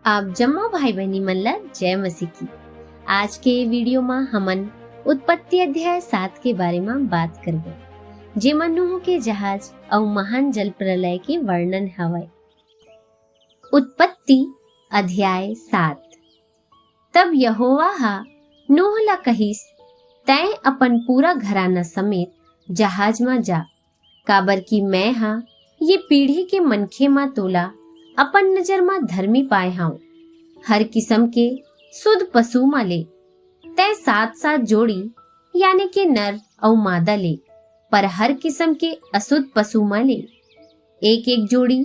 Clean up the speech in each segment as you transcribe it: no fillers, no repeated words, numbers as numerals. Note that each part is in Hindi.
आप जम्मो भाई बहनी मन ला जय मसीह की। आज के वीडियो में हमन उत्पत्ति अध्याय 7 के बारे में बात करबो, जेमा नूह के जहाज और महान जल प्रलय के वर्णन हवय। उत्पत्ति अध्याय 7। तब यहोवा हा नूह ला कहिस, तैं अपन पूरा घराना समेत जहाज में जा, काबर की मैं हा ये पीढ़ी के मनखे मा तोला अपन नजर में धर्मी पाए हाउ। हर किस्म के शुद्ध पशु मा ले तय 7-7 जोड़ी यानी के नर और मादा ले, पर हर किस्म के अशुद्ध पशु मा ले 1-1 जोड़ी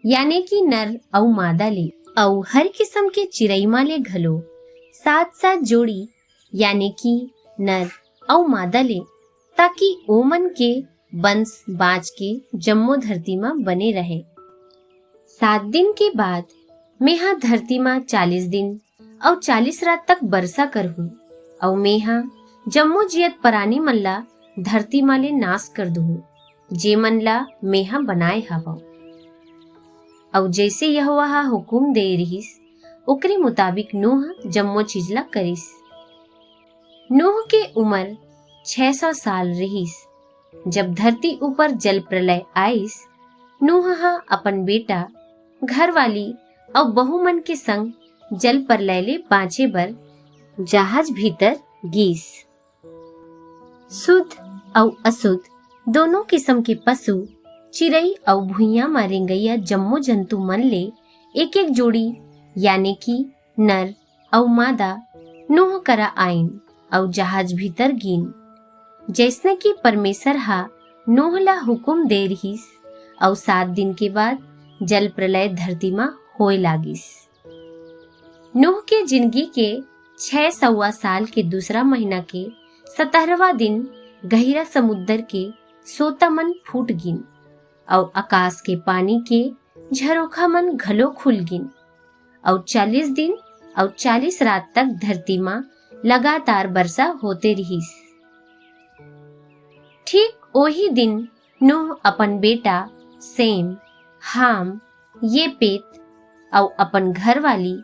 यानी कि नर और मादा ले, और हर किस्म के चिड़ई मा ले घलो 7-7 जोड़ी यानी कि नर और मादा ले, ताकि ओमन के वंश बाज के जम्मो धरती मा बने रहे। 7 दिन के बाद मेहा धरती मा 40 दिन और 40 रात तक बरसा करहूं, और मेहा जम्मो जियत प्राणी मन ला धरती माले नाश कर दूं, जे मन ला मेहा बनाए हवा। और जैसे यहोवा हा हुकुम दे रहिस ओकरे मुताबिक नूह जम्मो चीज ला करिस। नूह के उम्र 600 साल रहिस। जब धरती ऊपर जल प्रलय आइस, नूह हा अपन बेटा, घरवाली और बहू मन के संग जल प्रलय ले बाँचे बर जहाज भीतर गीस। शुद्ध और अशुद्ध दोनों किस्म के पशु, चिड़ई और भुइयां मा रेंगइया जम्मो जंतु मन ले 1-1 जोड़ी यानी कि नर और मादा नूह करा आइन और जहाज भीतर गिन, जैसने कि परमेश्वर हा नूह ला हुकुम दे रहिस। और 7 दिन के बाद जल प्रलय धरती मा होए लागिस। नूह के जिंदगी के 6 साल के दूसरा महीना के 17वां दिन गहरा समुद्र के सोता मन फूट गिन, और आकाश के पानी के झरोखा मन घलो खुल गिन, और 40 दिन और 40 रात तक धरती मा लगातार वर्षा होते रहिस। ठीक ओही दिन नूह अपन बेटा सेम, हाम, येपेत और अपन घरवाली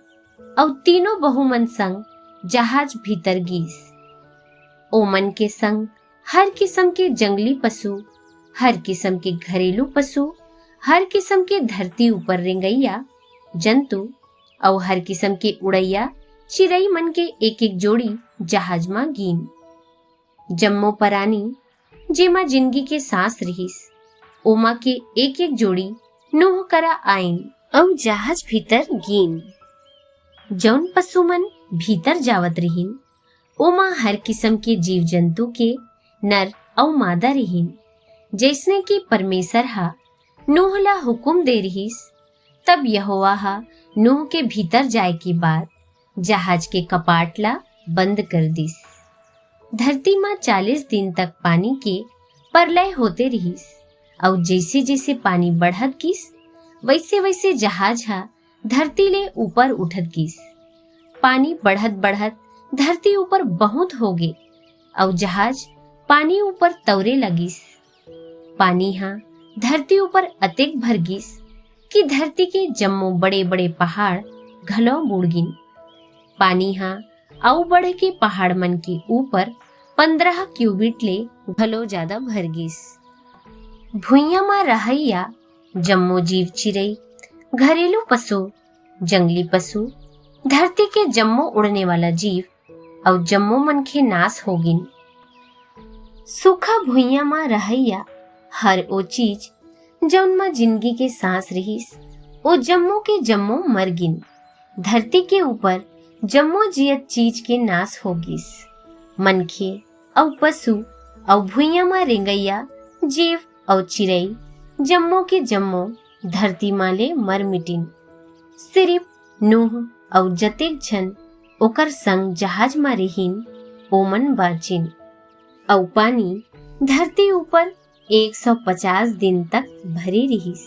और तीनों बहू मन संग जहाज भीतर गीस। ओमन के संग हर किस्म के जंगली पशु, हर किस्म के घरेलू पशु, हर किस्म के धरती ऊपर रेंगइया जंतु और हर किस्म के उड़ैया चिड़ई मन के 1-1 जोड़ी जहाज मा गिन। जम्मो प्राणी जेमा जिंदगी के सांस रहिस, ओमा के 1-1 जोड़ी नूह करा आइन और जहाज भीतर गिन। जौन पशु मन भीतर जावत रहिन, ओमा हर किस्म के जीव जंतु के नर और मादा रहिन, जैसने कि परमेश्वर हा नूह ला हुकुम दे रहिस। तब यहोवा हा नूह के भीतर जाए के बाद जहाज के कपाट ला बंद कर दिस। धरती मा 40 दिन तक पानी के प्रलय होते रहिस, और जैसे जैसे पानी बढ़त गिस वैसे वैसे जहाज हा धरती ले ऊपर उठत गिस। पानी बढ़त बढ़त धरती ऊपर बहुत हो गे, और जहाज पानी ऊपर तौरे लगिस। पानी हा धरती ऊपर अतेक भर गिस कि धरती के जम्मो बड़े बड़े पहाड़ घलो बुड़ गिन। पानी हा आउ बढ़ के पहाड़ मन के ऊपर 15 क्यूबिट ले घलो ज्यादा भर गिस। भुइयां मा रहइया जम्मो जीव चिड़ई, घरेलू पशु, जंगली पशु, धरती के जम्मो उड़ने वाला जीव और जम्मो मनखे नाश हो गिन। सूखा भुइयां मा रहइया हर ओ चीज जौन मा जिंदगी के सांस रहिस, ओ जम्मो के जम्मो मर गिन। धरती के ऊपर जम्मो जियत चीज के नाश हो गिस। मनखे और पशु और भुइयां मा रेंगइया जीव और चिड़ई जम्मो के जम्मो धरती माले मर मिटिन। सिर्फ नूह और जतेक झन ओकर संग जहाज मा रहिन ओमन बाचिन, और पानी धरती ऊपर 150 दिन तक भरे रहिस।